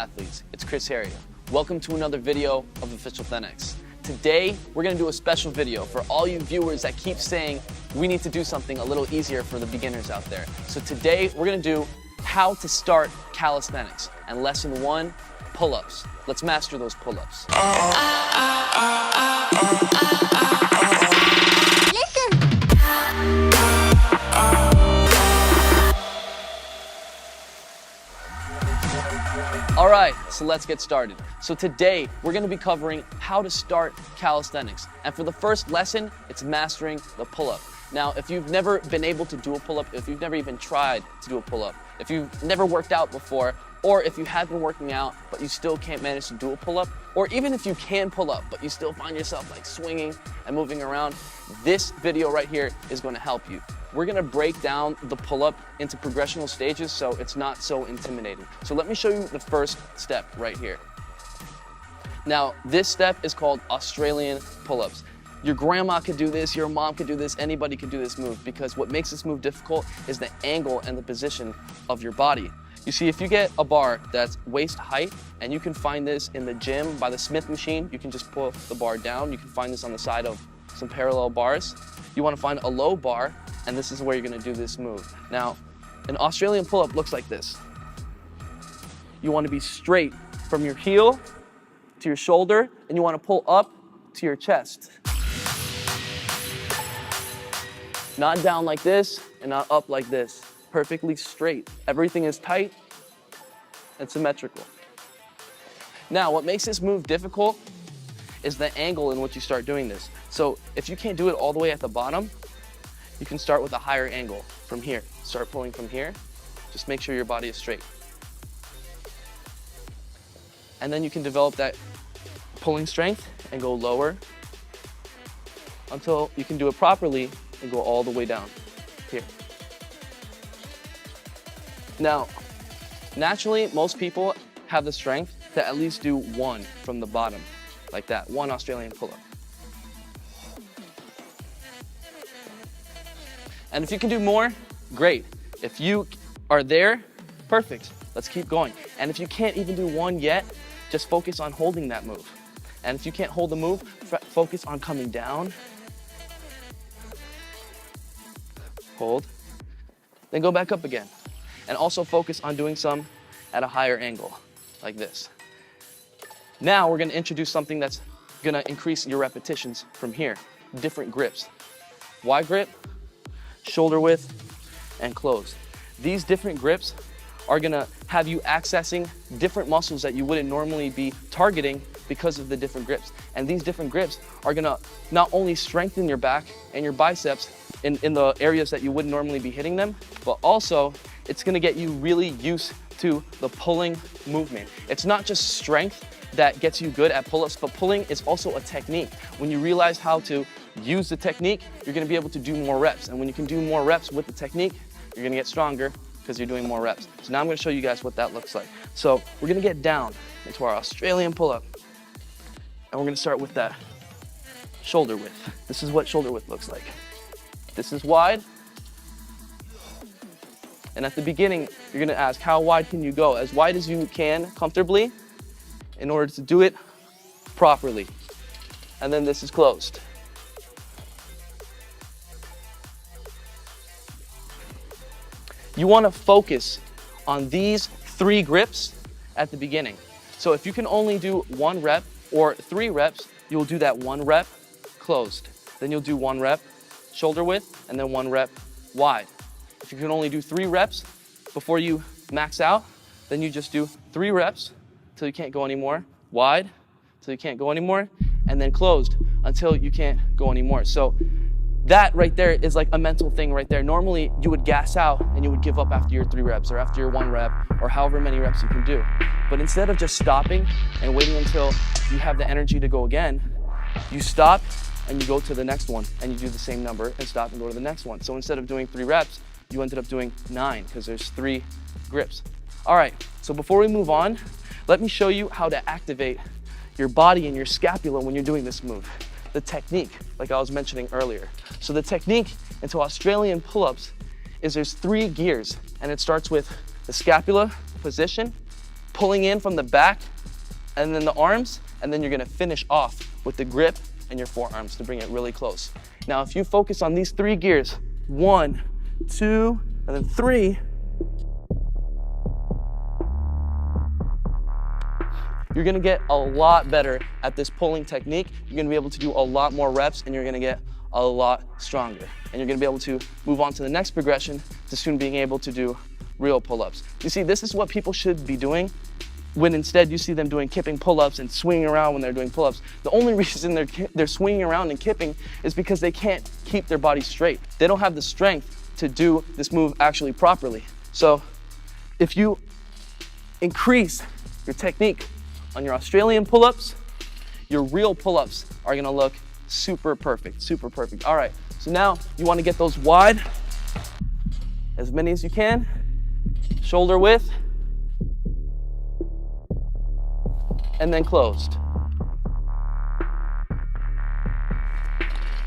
Athletes, it's Chris Harrier. Welcome to another video of Official 10X. Today, we're gonna do a special video for all you viewers that keep saying we need to do something a little easier for the beginners out there. So today, we're gonna do how to start calisthenics and lesson 1, pull-ups. Let's master those pull-ups. All right, so let's get started. So today, we're gonna be covering how to start calisthenics. And for the first lesson, it's mastering the pull-up. Now, if you've never been able to do a pull-up, if you've never even tried to do a pull-up, if you've never worked out before, or if you have been working out, but you still can't manage to do a pull-up, or even if you can pull up, but you still find yourself like swinging and moving around, this video right here is gonna help you. We're gonna break down the pull-up into progressional stages so it's not so intimidating. So let me show you the first step right here. Now, this step is called Australian pull-ups. Your grandma could do this, your mom could do this, anybody could do this move, because what makes this move difficult is the angle and the position of your body. You see, if you get a bar that's waist height, and you can find this in the gym by the Smith machine, you can just pull the bar down. You can find this on the side of some parallel bars. You wanna find a low bar, and this is where you're gonna do this move. Now, an Australian pull-up looks like this. You wanna be straight from your heel to your shoulder, and you wanna pull up to your chest. Not down like this, and not up like this. Perfectly straight. Everything is tight and symmetrical. Now, what makes this move difficult is the angle in which you start doing this. So if you can't do it all the way at the bottom, you can start with a higher angle from here. Start pulling from here. Just make sure your body is straight. And then you can develop that pulling strength and go lower until you can do it properly and go all the way down here. Now, naturally, most people have the strength to at least do one from the bottom, like that, one Australian pull-up. And if you can do more, great. If you are there, perfect. Let's keep going. And if you can't even do one yet, just focus on holding that move. And if you can't hold the move, focus on coming down. Hold. Then go back up again. And also focus on doing some at a higher angle, like this. Now we're gonna introduce something that's gonna increase your repetitions from here. Different grips. Wide grip, shoulder width, and closed. These different grips are gonna have you accessing different muscles that you wouldn't normally be targeting because of the different grips. And these different grips are gonna not only strengthen your back and your biceps in the areas that you wouldn't normally be hitting them, but also it's gonna get you really used to the pulling movement. It's not just strength that gets you good at pull-ups, but pulling is also a technique. When you realize how to use the technique, you're gonna be able to do more reps. And when you can do more reps with the technique, you're gonna get stronger because you're doing more reps. So now I'm gonna show you guys what that looks like. So we're gonna get down into our Australian pull-up. And we're gonna start with that shoulder width. This is what shoulder width looks like. This is wide. And at the beginning, you're gonna ask, how wide can you go? As wide as you can comfortably in order to do it properly. And then this is closed. You wanna focus on these 3 grips at the beginning. So if you can only do 1 rep or 3 reps, you'll do that 1 rep closed. Then you'll do 1 rep shoulder width and then 1 rep wide. If you can only do 3 reps before you max out, then you just do 3 reps till you can't go anymore, wide till you can't go anymore, and then closed until you can't go anymore. So that right there is like a mental thing right there. Normally you would gas out and you would give up after your 3 reps or after your 1 rep or however many reps you can do. But instead of just stopping and waiting until you have the energy to go again, you stop and you go to the next one and you do the same number and stop and go to the next one. So instead of doing 3 reps, you ended up doing 9 because there's 3 grips. All right, so before we move on, let me show you how to activate your body and your scapula when you're doing this move. The technique, like I was mentioning earlier. So the technique into Australian pull-ups is there's 3 gears, and it starts with the scapula position, pulling in from the back and then the arms, and then you're gonna finish off with the grip and your forearms to bring it really close. Now, if you focus on these 3 gears, 1, 2, and then 3, you're gonna get a lot better at this pulling technique. You're gonna be able to do a lot more reps, and you're gonna get a lot stronger. And you're gonna be able to move on to the next progression to soon being able to do real pull-ups. You see, this is what people should be doing, when instead you see them doing kipping pull-ups and swinging around when they're doing pull-ups. The only reason they're swinging around and kipping is because they can't keep their body straight. They don't have the strength to do this move actually properly. So if you increase your technique on your Australian pull-ups, your real pull-ups are gonna look super perfect, super perfect. All right, so now you wanna get those wide, as many as you can, shoulder width, and then closed.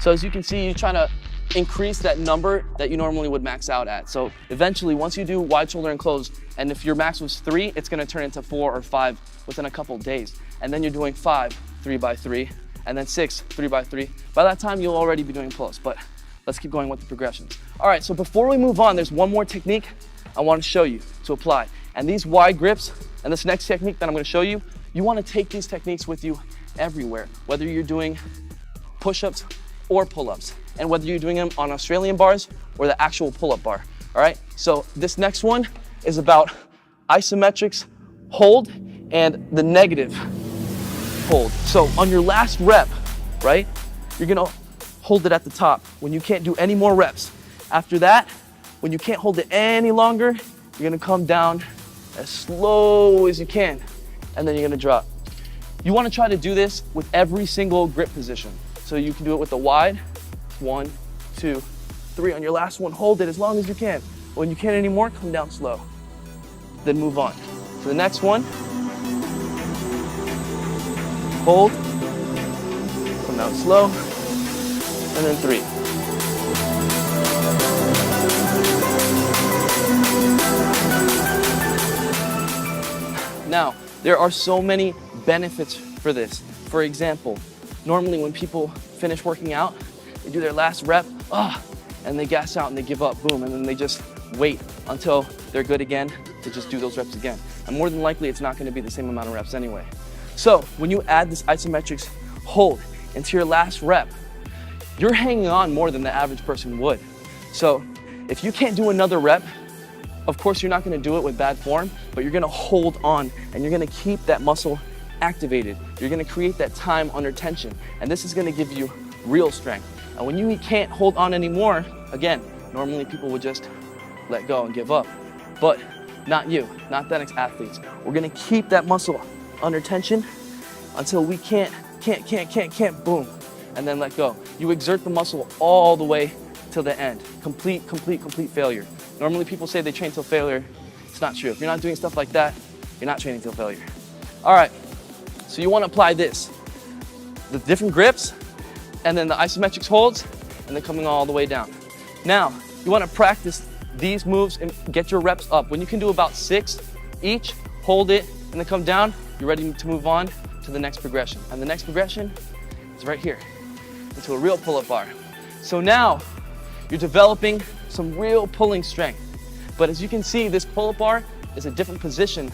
So as you can see, you're trying to increase that number that you normally would max out at. So eventually, once you do wide shoulder and closed, and if your max was 3, it's gonna turn into 4 or 5 within a couple of days. And then you're doing 5, 3x3, and then 6, 3x3. By that time, you'll already be doing pull-ups, but let's keep going with the progressions. All right, so before we move on, there's one more technique I wanna show you to apply. And these wide grips, and this next technique that I'm gonna show you, you wanna take these techniques with you everywhere, whether you're doing push-ups or pull-ups, and whether you're doing them on Australian bars or the actual pull-up bar, all right? So this next one is about isometrics hold and the negative hold. So on your last rep, right, you're gonna hold it at the top when you can't do any more reps. After that, when you can't hold it any longer, you're gonna come down as slow as you can, and then you're gonna drop. You wanna try to do this with every single grip position. So you can do it with the wide, 1, 2, 3. On your last one, hold it as long as you can. When you can't anymore, come down slow. Then move on. To the next one, hold, come down slow, and then 3. Now, there are so many benefits for this. For example, normally when people finish working out, they do their last rep, and they gas out and they give up, boom, and then they just wait until they're good again to just do those reps again. And more than likely, it's not gonna be the same amount of reps anyway. So when you add this isometrics hold into your last rep, you're hanging on more than the average person would. So if you can't do another rep, of course, you're not gonna do it with bad form, but you're gonna hold on and you're gonna keep that muscle activated. You're gonna create that time under tension, and this is gonna give you real strength. And when you can't hold on anymore, again, normally people would just let go and give up, but not you, not Thenx athletes. We're gonna keep that muscle under tension until we can't, boom, and then let go. You exert the muscle all the way till the end. Complete failure. Normally people say they train till failure. It's not true. If you're not doing stuff like that, you're not training till failure. All right, so you wanna apply this. The different grips, and then the isometrics holds, and then coming all the way down. Now, you wanna practice these moves and get your reps up. When you can do about 6 each, hold it, and then come down, you're ready to move on to the next progression. And the next progression is right here, into a real pull-up bar. So now, you're developing some real pulling strength. But as you can see, this pull-up bar is a different position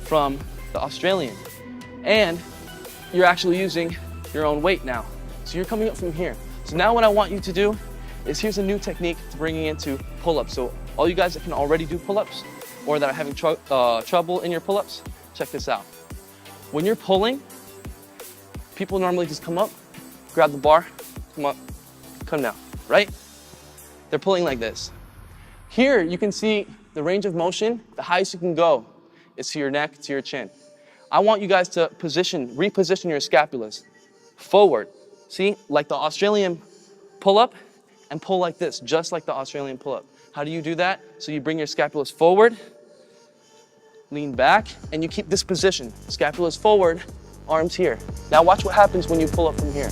from the Australian. And you're actually using your own weight now. So you're coming up from here. So now what I want you to do is, here's a new technique to bringing into pull-ups. So all you guys that can already do pull-ups or that are having trouble in your pull-ups, check this out. When you're pulling, people normally just come up, grab the bar, come up, come down, right? They're pulling like this. Here, you can see the range of motion. The highest you can go is to your neck, to your chin. I want you guys to reposition your scapulas forward. See, like the Australian pull-up, and pull like this, just like the Australian pull-up. How do you do that? So you bring your scapulas forward, lean back, and you keep this position. Scapulas forward, arms here. Now watch what happens when you pull up from here.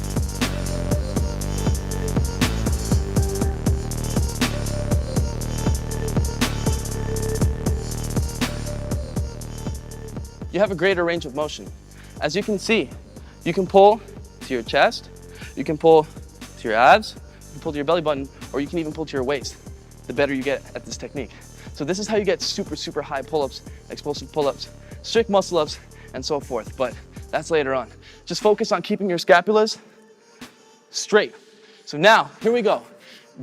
you have a greater range of motion. As you can see, you can pull to your chest, you can pull to your abs, you can pull to your belly button, or you can even pull to your waist, the better you get at this technique. So this is how you get super, super high pull-ups, explosive pull-ups, strict muscle-ups, and so forth, but that's later on. Just focus on keeping your scapulas straight. So now, here we go.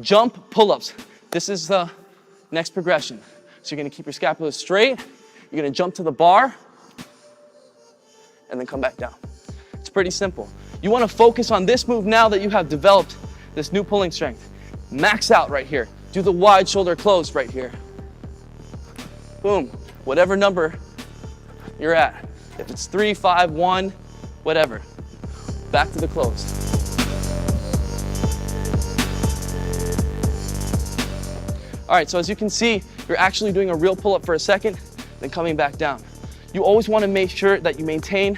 Jump pull-ups. This is the next progression. So you're gonna keep your scapulas straight, you're gonna jump to the bar, and then come back down. It's pretty simple. You wanna focus on this move now that you have developed this new pulling strength. Max out right here. Do the wide shoulder close right here. Boom, whatever number you're at. If it's 3, 5, 1, whatever. Back to the close. All right, so as you can see, you're actually doing a real pull-up for a second, then coming back down. You always wanna make sure that you maintain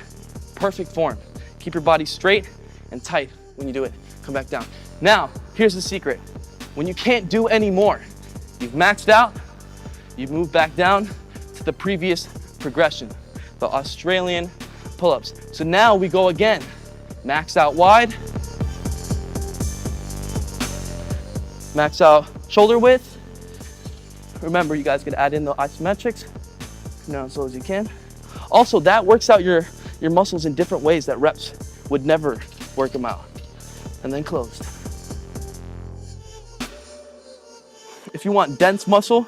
perfect form. Keep your body straight and tight when you do it. Come back down. Now, here's the secret. When you can't do any more, you've maxed out, you move back down to the previous progression, the Australian pull-ups. So now we go again. Max out wide, max out shoulder width. Remember, you guys can add in the isometrics. Come down as slow as you can. Also, that works out your muscles in different ways that reps would never work them out. And then closed. If you want dense muscle,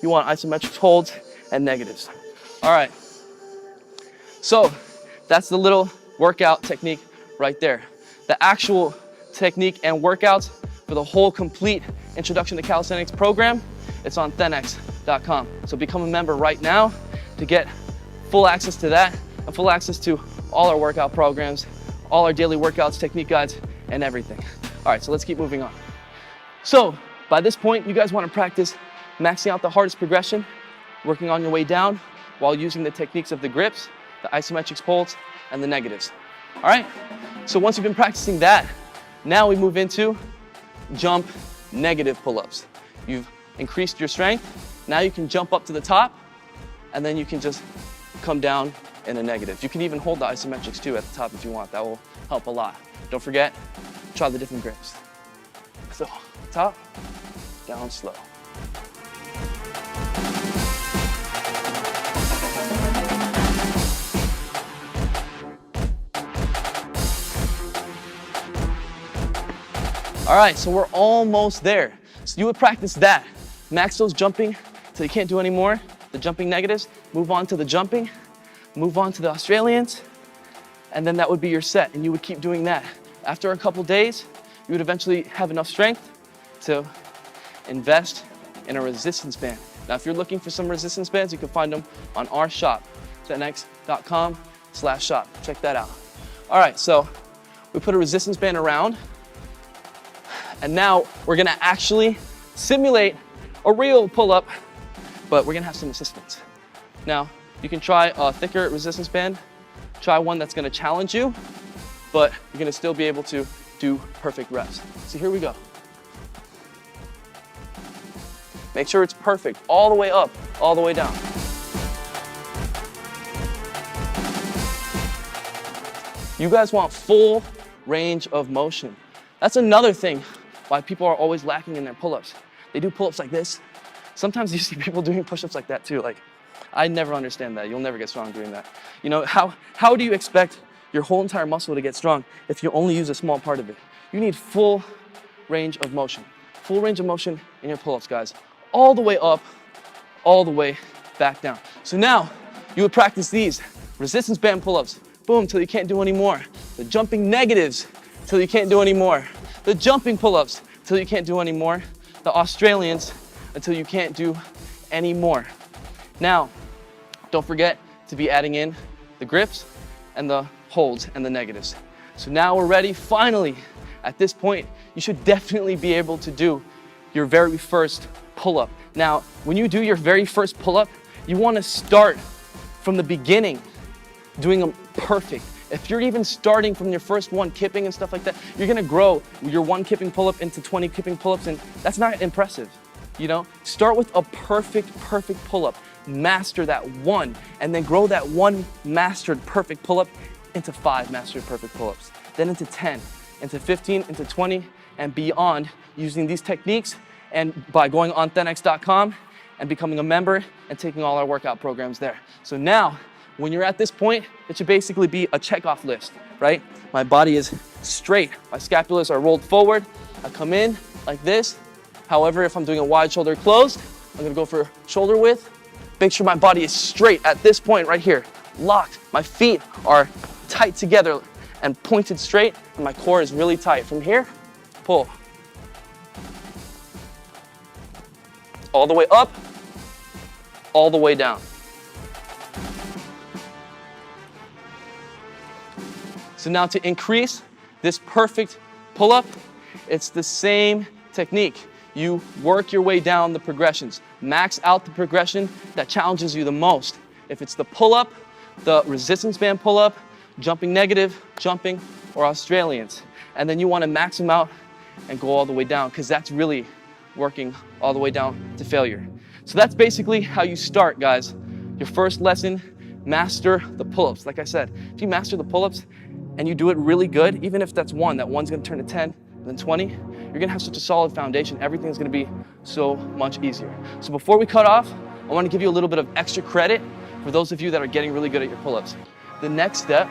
you want isometric holds and negatives. All right. So that's the little workout technique right there. The actual technique and workouts for the whole complete Introduction to Calisthenics program, it's on thenx.com. So become a member right now to get full access to that and full access to all our workout programs, all our daily workouts, technique guides, and everything. All right, so let's keep moving on. So by this point, you guys want to practice maxing out the hardest progression, working on your way down while using the techniques of the grips, the isometrics pulls, and the negatives. All right, so once you've been practicing that, now we move into jump negative pull-ups. You've increased your strength. Now you can jump up to the top, and then you can just come down in a negative. You can even hold the isometrics too at the top if you want. That will help a lot. Don't forget, try the different grips. So, top, down slow. All right, so we're almost there. So you would practice that. Max those jumping till you can't do any more. The jumping negatives, move on to the jumping, move on to the Australians, and then that would be your set, and you would keep doing that. After a couple days, you would eventually have enough strength to invest in a resistance band. Now, if you're looking for some resistance bands, you can find them on our shop, thenx.com/shop. Check that out. All right, so we put a resistance band around, and now we're gonna actually simulate a real pull-up, but we're gonna have some assistance. Now, you can try a thicker resistance band, try one that's gonna challenge you, but you're gonna still be able to do perfect reps. So here we go. Make sure it's perfect, all the way up, all the way down. You guys want full range of motion. That's another thing why people are always lacking in their pull-ups. They do pull-ups like this. Sometimes you see people doing push-ups like that too. Like, I never understand that. You'll never get strong doing that. You know, how do you expect your whole entire muscle to get strong if you only use a small part of it? You need full range of motion. Full range of motion in your pull-ups, guys. All the way up, all the way back down. So now, you would practice these resistance band pull-ups. Boom, till you can't do any more. The jumping negatives, till you can't do any more. The jumping pull-ups, till you can't do any more. The Australians, until you can't do any more. Now, don't forget to be adding in the grips and the holds and the negatives. So now we're ready, finally. At this point, you should definitely be able to do your very first pull-up. Now, when you do your very first pull-up, you wanna start from the beginning, doing them perfect. If you're even starting from your first one, kipping and stuff like that, you're gonna grow your one kipping pull-up into 20 kipping pull-ups, and that's not impressive, you know? Start with a perfect pull-up. master that one, and then grow that one mastered perfect pull-up into 5 mastered perfect pull-ups, then into 10, into 15, into 20, and beyond, using these techniques and by going on thenx.com and becoming a member and taking all our workout programs there. So now, when you're at this point, it should basically be a checkoff list, right? My body is straight, my scapulas are rolled forward, I come in like this. However, if I'm doing a wide shoulder closed, I'm gonna go for shoulder width. Make sure my body is straight at this point right here, locked. My feet are tight together and pointed straight, and my core is really tight. From here, pull. All the way up, all the way down. So now to increase this perfect pull-up, it's the same technique. You work your way down the progressions. Max out the progression that challenges you the most. If it's the pull-up, the resistance band pull-up, jumping negative, jumping, or Australians. And then you want to max them out and go all the way down, because that's really working all the way down to failure. So that's basically how you start, guys. Your first lesson, master the pull-ups. Like I said, if you master the pull-ups and you do it really good, even if that's one, that one's gonna turn to 10, and then 20, you're gonna have such a solid foundation. Everything's gonna be so much easier. So before we cut off, I wanna give you a little bit of extra credit for those of you that are getting really good at your pull-ups. The next step,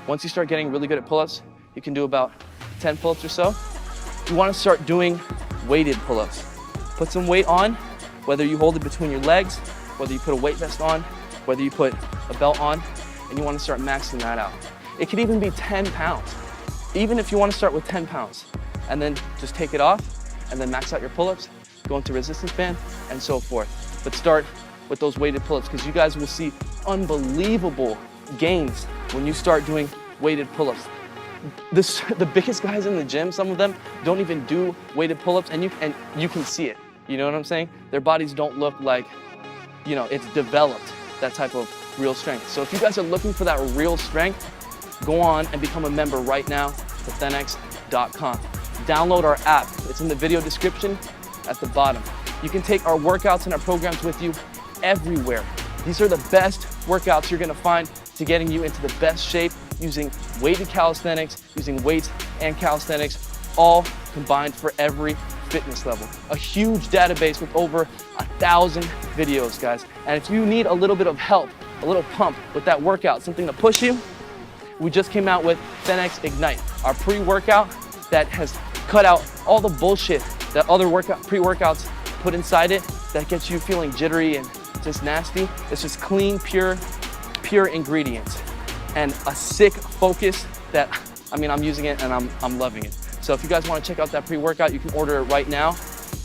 once you start getting really good at pull-ups, you can do about 10 pull-ups or so. You wanna start doing weighted pull-ups. Put some weight on, whether you hold it between your legs, whether you put a weight vest on, whether you put a belt on, and you wanna start maxing that out. It could even be 10 pounds. Even if you wanna start with 10 pounds, and then just take it off, and then max out your pull-ups, go into resistance band, and so forth. But start with those weighted pull-ups, because you guys will see unbelievable gains when you start doing weighted pull-ups. The biggest guys in the gym, some of them don't even do weighted pull-ups, and you can see it. You know what I'm saying? Their bodies don't look like, you know, it's developed, that type of real strength. So if you guys are looking for that real strength, go on and become a member right now to thenx.com. Download our app. It's in the video description at the bottom. You can take our workouts and our programs with you everywhere. These are the best workouts you're gonna find to getting you into the best shape using weighted calisthenics, using weights and calisthenics, all combined for every fitness level. A huge database with over 1,000 videos, guys. And if you need a little bit of help, a little pump with that workout, something to push you, we just came out with Thenx Ignite, our pre-workout that has cut out all the bullshit that other pre-workouts put inside it that gets you feeling jittery and just nasty. It's just clean, pure ingredients and a sick focus that, I mean, I'm using it and I'm loving it. So if you guys want to check out that pre-workout, you can order it right now,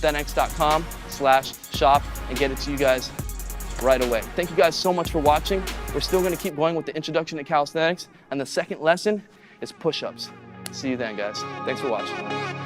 thenx.com/shop, and get it to you guys right away. Thank you guys so much for watching. We're still going to keep going with the introduction to calisthenics, and the second lesson is push-ups. See you then, guys. Thanks for watching.